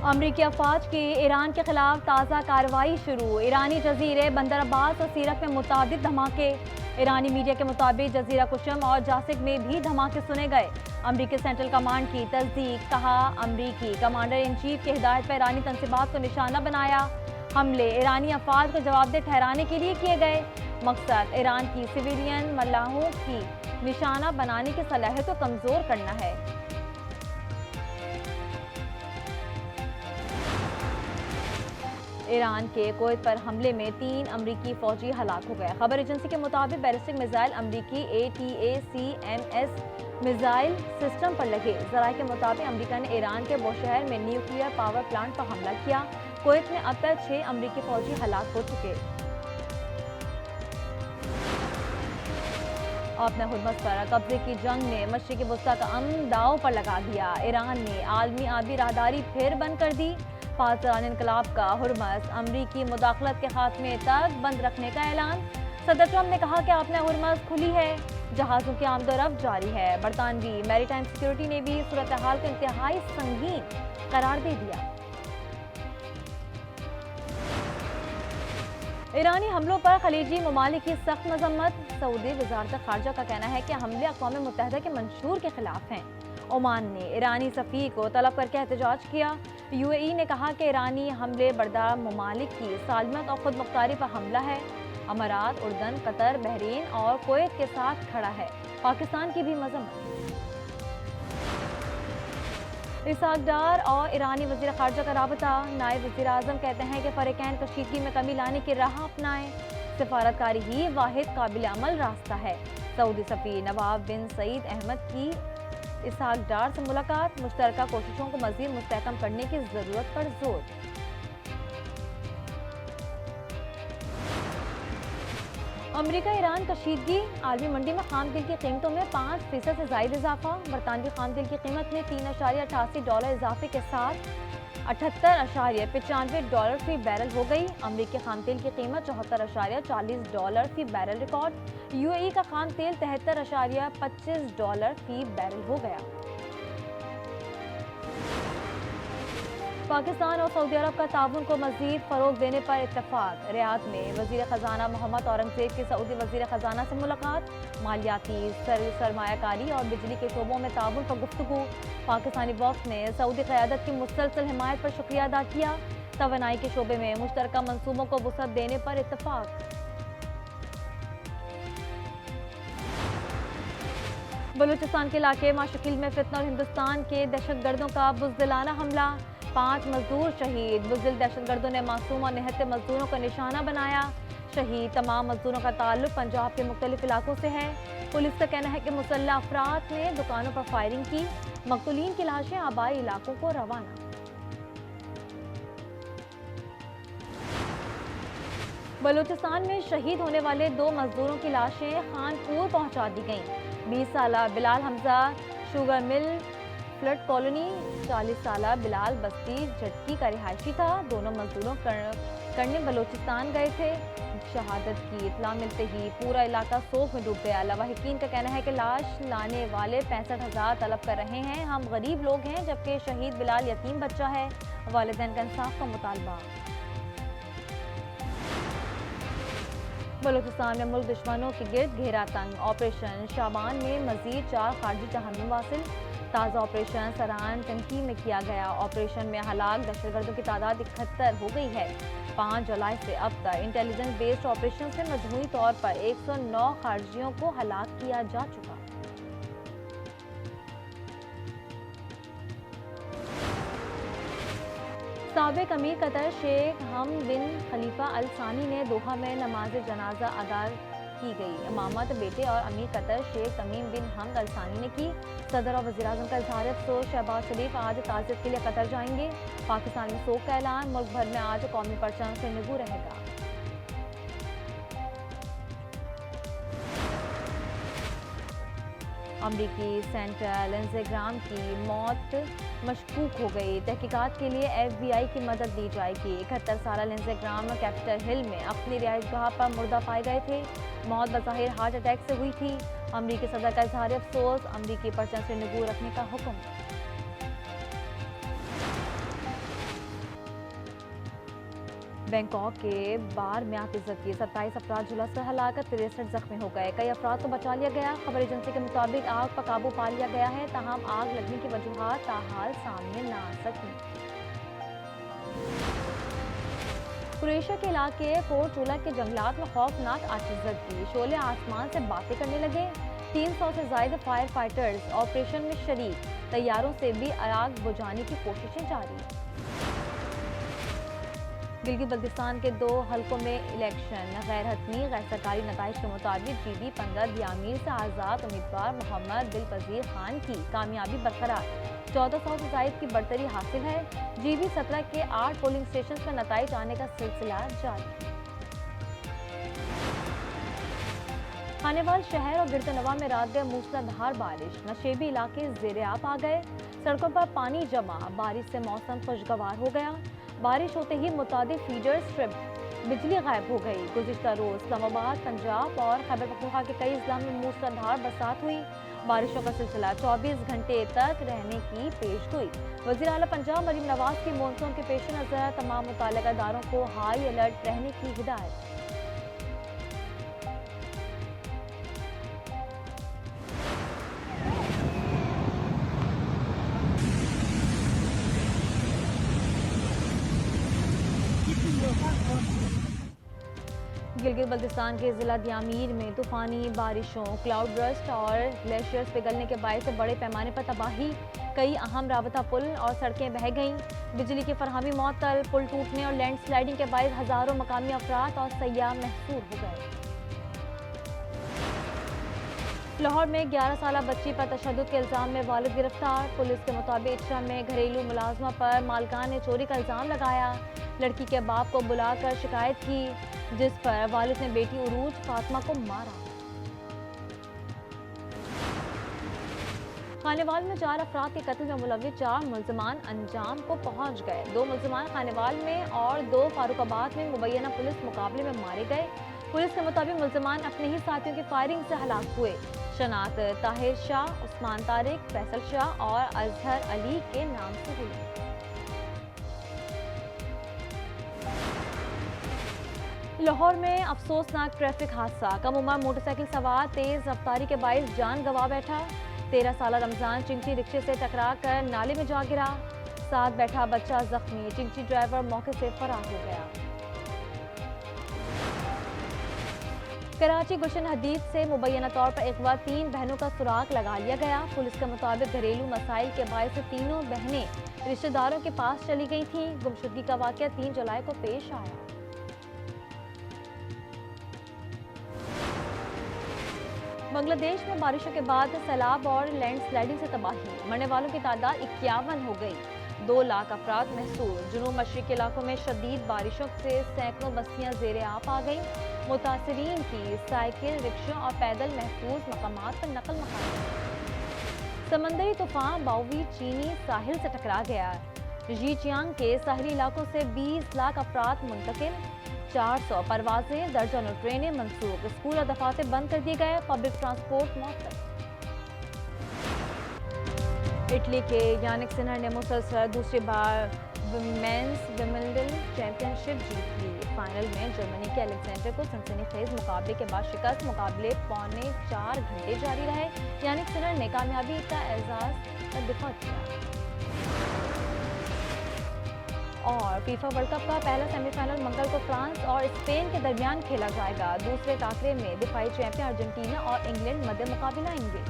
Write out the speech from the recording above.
امریکی افواج کی ایران کے خلاف تازہ کارروائی شروع۔ ایرانی جزیرے بندر عباس اور سیرک میں متعدد دھماکے۔ ایرانی میڈیا کے مطابق جزیرہ قشم اور جاسک میں بھی دھماکے سنے گئے۔ امریکی سینٹرل کمانڈ کی تصدیق، کہا امریکی کمانڈر ان چیف کی ہدایت پر ایرانی تنصیبات کو نشانہ بنایا۔ حملے ایرانی افواج کو جواب دہ ٹھہرانے کے لیے کیے گئے۔ مقصد ایران کی سویلین ملاحوں کی نشانہ بنانے کی صلاحیت کو کمزور کرنا ہے۔ ایران کے کویت پر حملے میں 3 امریکی فوجی ہلاک ہو گئے۔ خبر ایجنسی کے مطابق بیلسٹک میزائل امریکی ATACMS میزائل سسٹم پر لگے۔ ذرائع کے مطابق امریکہ نے ایران کے بوشہر میں نیوکلیئر پاور پلانٹ پر حملہ کیا۔ کویت میں اب تک 6 امریکی فوجی ہلاک ہو چکے۔ اپنے ہرمز پر قبضے کی جنگ نے مشرقی وسطی کا امن داؤ پر لگا دیا۔ ایران نے عالمی آبی راہداری پھر بند کر دی۔ پاسداران انقلاب کا ہرمز امریکی مداخلت کے خاتمے تک بند رکھنے کا اعلان۔ صدر ٹرمپ نے کہا کہ اپنے ہرمز کھلی ہے، جہازوں کی آمد و رفت جاری ہے۔ برطانوی میری ٹائم سیکیورٹی نے بھی صورتحال کو انتہائی سنگین قرار دے دیا۔ ایرانی حملوں پر خلیجی ممالک کی سخت مذمت۔ سعودی وزارت خارجہ کا کہنا ہے کہ حملے اقوام متحدہ کے منشور کے خلاف ہیں۔ عمان نے ایرانی سفیر کو طلب کر کے احتجاج کیا۔ UAE نے کہا کہ ایرانی حملے بردار ممالک کی سالمیت اور خود مختاری پر حملہ ہے۔ امارات، اردن، قطر، بحرین اور کویت کے ساتھ کھڑا ہے۔ پاکستان کی بھی مذمت۔ اسحاق ڈار اور ایرانی وزیر خارجہ کا رابطہ۔ نائب وزیر اعظم کہتے ہیں کہ فریقین کشیدگی میں کمی لانے کی راہ اپنائیں۔ سفارتکاری ہی واحد قابل عمل راستہ ہے۔ سعودی سفیر نواف بن سعید احمد کی اسحاق ڈار سے ملاقات۔ مشترکہ کوششوں کو مزید مستحکم کرنے کی ضرورت پر زور۔ امریکہ ایران کشیدگی۔ عالمی منڈی میں خام تیل کی قیمتوں میں 5% سے زائد اضافہ۔ برطانوی خام تیل کی قیمت میں $3.88 اضافے کے ساتھ $78.95 فی بیرل ہو گئی۔ امریکی خام تیل کی قیمت $74.40 فی بیرل ریکارڈ۔ UAE کا خام تیل $73.25 فی بیرل ہو گیا۔ پاکستان اور سعودی عرب کا تعاون کو مزید فروغ دینے پر اتفاق۔ ریاض میں وزیر خزانہ محمد اورنگزیب کی سعودی وزیر خزانہ سے ملاقات۔ مالیاتی، سرمایہ کاری اور بجلی کے شعبوں میں تعاون پر گفتگو۔ پاکستانی وفد نے سعودی قیادت کی مسلسل حمایت پر شکریہ ادا کیا۔ توانائی کے شعبے میں مشترکہ منصوبوں کو وسعت دینے پر اتفاق۔ بلوچستان کے علاقے ماشکیل میں فتنہ اور ہندوستان کے دہشت گردوں کا بزدلانہ حملہ۔ 5 مزدور شہید۔ بزدل دہشت گردوں نے معصوم اور نہتے مزدوروں کا نشانہ بنایا۔ شہید تمام مزدوروں کا تعلق پنجاب کے مختلف علاقوں سے ہے۔ پولیس کا کہنا ہے کہ مسلح افراد نے دکانوں پر فائرنگ کی۔ مقتولین کی لاشیں آبائی علاقوں کو روانہ۔ بلوچستان میں شہید ہونے والے 2 مزدوروں کی لاشیں خانپور پہنچا دی گئیں۔ 20 سالہ بلال حمزہ شوگر مل فلٹ کالونی، 40 سالہ بلال بستی جھٹکی کا رہائشی تھا۔ دونوں مزدوروں کرنے بلوچستان گئے تھے۔ شہادت کی اطلاع ملتے ہی پورا علاقہ سوگ میں ڈوب گیا۔ لواحقین کا کہنا ہے کہ لاش لانے والے 65,000 طلب کر رہے ہیں۔ ہم غریب لوگ ہیں، جبکہ شہید بلال یتیم بچہ ہے۔ والدین کا انصاف کا مطالبہ۔ بلوچستان میں ملک دشمنوں کے گرد گھیرا تنگ۔ آپریشن شابان میں مزید 4 خارجی تہمم واصل۔ تازہ آپریشن سران ٹنکی میں کیا گیا۔ آپریشن میں ہلاک دہشت گردوں کی تعداد 71 ہو گئی ہے۔ 5 جولائی سے اب تک انٹیلیجنس بیسڈ آپریشن سے مجموعی طور پر 109 خارجیوں کو ہلاک کیا جا چکا۔ سابق امیر قطر شیخ حمد بن خلیفہ ال ثانی نے دوحہ میں نماز جنازہ ادا کی گئی۔ امامت بیٹے اور امیر قطر شیخ تمیم بن حمد ال ثانی نے کی۔ صدر اور وزیر اعظم کا اظہار افسوس۔ شہباز شریف آج تعزیت کے لیے قطر جائیں گے۔ پاکستان میں سوگ کا اعلان۔ ملک بھر میں آج قومی پرچم سے نگو رہے گا۔ امریکی سینیٹر لنزے گرام کی موت مشکوک ہو گئی۔ تحقیقات کے لیے FBI کی مدد دی جائے گی۔ 71 سالہ لنزے گرام کیپٹل ہل میں اپنی رہائش گاہ پر مردہ پائے گئے تھے۔ موت بظاہر ہارٹ اٹیک سے ہوئی تھی۔ امریکی صدر کا اظہار افسوس۔ امریکی پرچم سے نگو رکھنے کا حکم۔ بینکاک کے بار میں آگ عزت کی 27 افراد جھلس کر ہلاکت، 63 زخمی ہو گئے، کئی افراد کو بچا لیا گیا۔ خبر ایجنسی کے مطابق آگ پر قابو پا لیا گیا ہے، تاہم آگ لگنے کی وجوہات تاحال سامنے نہ آ سکی۔ کروشیا کے علاقے پورٹ چولا کے جنگلات میں خوفناک آتش زدگی، شعلے آسمان سے باتیں کرنے لگے، 300 سے زائد فائر فائٹرز آپریشن میں شریک، طیاروں سے بھی آگ بجھانے کی کوششیں جاری۔ گلگت بلتستان کے 2 حلقوں میں الیکشن، غیر حتمی غیر سرکاری نتائج کے مطابق جی بی 15 دیامیر سے آزاد امیدوار محمد دلپذیر خان کی کامیابی برقرار، 1400 سے زائد کی برتری حاصل ہے۔ جی بی 17 کے 8 پولنگ اسٹیشنز پر نتائج آنے کا سلسلہ جاری۔ خانیوال شہر اور گرد نواح میں رات گئے موسلادھار بارش، نشیبی علاقے زیر آب آ گئے، سڑکوں پر پانی جمع، بارش سے موسم خوشگوار ہو گیا۔ بارش ہوتے ہی متعدد فیڈر اسٹرپ، بجلی غائب ہو گئی۔ گزشتہ روز اسلام آباد، پنجاب اور خیبر پختونخوا کے کئی اضلاع میں موسلادھار برسات ہوئی، بارشوں کا سلسلہ 24 گھنٹے تک رہنے کی پیش گوئی۔ وزیر اعلیٰ پنجاب مریم نواز کی مونسون کے پیش نظر تمام متعلقہ اداروں کو ہائی الرٹ رہنے کی ہدایت۔ گلگت بلتستان کے ضلع دیامیر میں طوفانی بارشوں، کلاؤڈ برسٹ اور گلیشیئرز پگھلنے کے باعث بڑے پیمانے پر تباہی، کئی اہم رابطہ پل اور سڑکیں بہہ گئیں، بجلی کی فراہمی معطل، پل ٹوٹنے اور لینڈ سلائیڈنگ کے باعث ہزاروں مقامی افراد اور سیاح محصور ہو گئے۔ لاہور میں 11 سالہ بچی پر تشدد کے الزام میں والد گرفتار، پولیس کے مطابق اچھا میں گھریلو ملازمہ پر مالکان نے چوری کا الزام لگایا، لڑکی کے باپ کو بلا کر شکایت کی، جس پر والد نے بیٹی عروج فاطمہ کو مارا۔ خانیوال میں 4 افراد کے قتل میں ملوث 4 ملزمان انجام کو پہنچ گئے، 2 ملزمان خانیوال میں اور 2 فاروق آباد میں مبینہ پولیس مقابلے میں مارے گئے۔ پولیس کے مطابق ملزمان اپنے ہی ساتھیوں کی فائرنگ سے ہلاک ہوئے۔ شناخت طاہر شاہ، عثمان طارق، فیصل شاہ اور اظہر علی کے نام سے ہوئی۔ لاہور میں افسوسناک ٹریفک حادثہ، کم عمر موٹر سائیکل سوار تیز رفتاری کے باعث جان گنوا بیٹھا، 13 سالہ رمضان چنچی رکشے سے ٹکرا کر نالے میں جا گرا، ساتھ بیٹھا بچہ زخمی، چنچی ڈرائیور موقع سے فرار ہو گیا۔ کراچی گلشن حدید سے مبینہ طور پر اغوا 3 بہنوں کا سراغ لگا لیا گیا، پولیس کے مطابق گھریلو مسائل کے باعث تینوں بہنیں رشتہ داروں کے پاس چلی گئی تھیں۔ گمشدگی کا واقعہ 3 جولائی کو پیش آیا۔ بنگلہ دیش میں بارشوں کے بعد سیلاب اور لینڈ سلائیڈنگ سے تباہی، مرنے والوں کی تعداد 51 ہو گئی، 2 لاکھ افراد محصور۔ جنوب مشرقی علاقوں میں شدید بارشوں سے سینکڑوں بستیاں زیر آب آ گئیں، متاثرین کی سائیکل، رکشوں اور پیدل محفوظ مقامات پر نقل مکانی۔ سمندری طوفان باوی چینی ساحل سے ٹکرا گیا، ژیچیانگ کے ساحلی علاقوں سے 20 لاکھ افراد منتقل، 400 پروازیں، درجنوں ٹرینیں منسوخ، اسکول اور دفاتر بند کر دیے گئے، پبلک ٹرانسپورٹ معطل۔ اٹلی کے یانک سنر نے مسلسل دوسری بار ویمنز ومبلڈن چیمپئن شپ جیت لی، فائنل میں جرمنی کے الیگزینڈر کو سنسنی خیز مقابلے کے بعد شکست، مقابلے 3.25 گھنٹے جاری رہے، یانک سنر نے کامیابی کا اعزاز کا دفاع کیا۔ اور فیفا ورلڈ کپ کا پہلا سیمی فائنل منگل کو فرانس اور اسپین کے درمیان کھیلا جائے گا، دوسرے ٹاکرے میں دفاعی چیمپئن ارجنٹینا اور انگلینڈ مد مقابل آئیں گے۔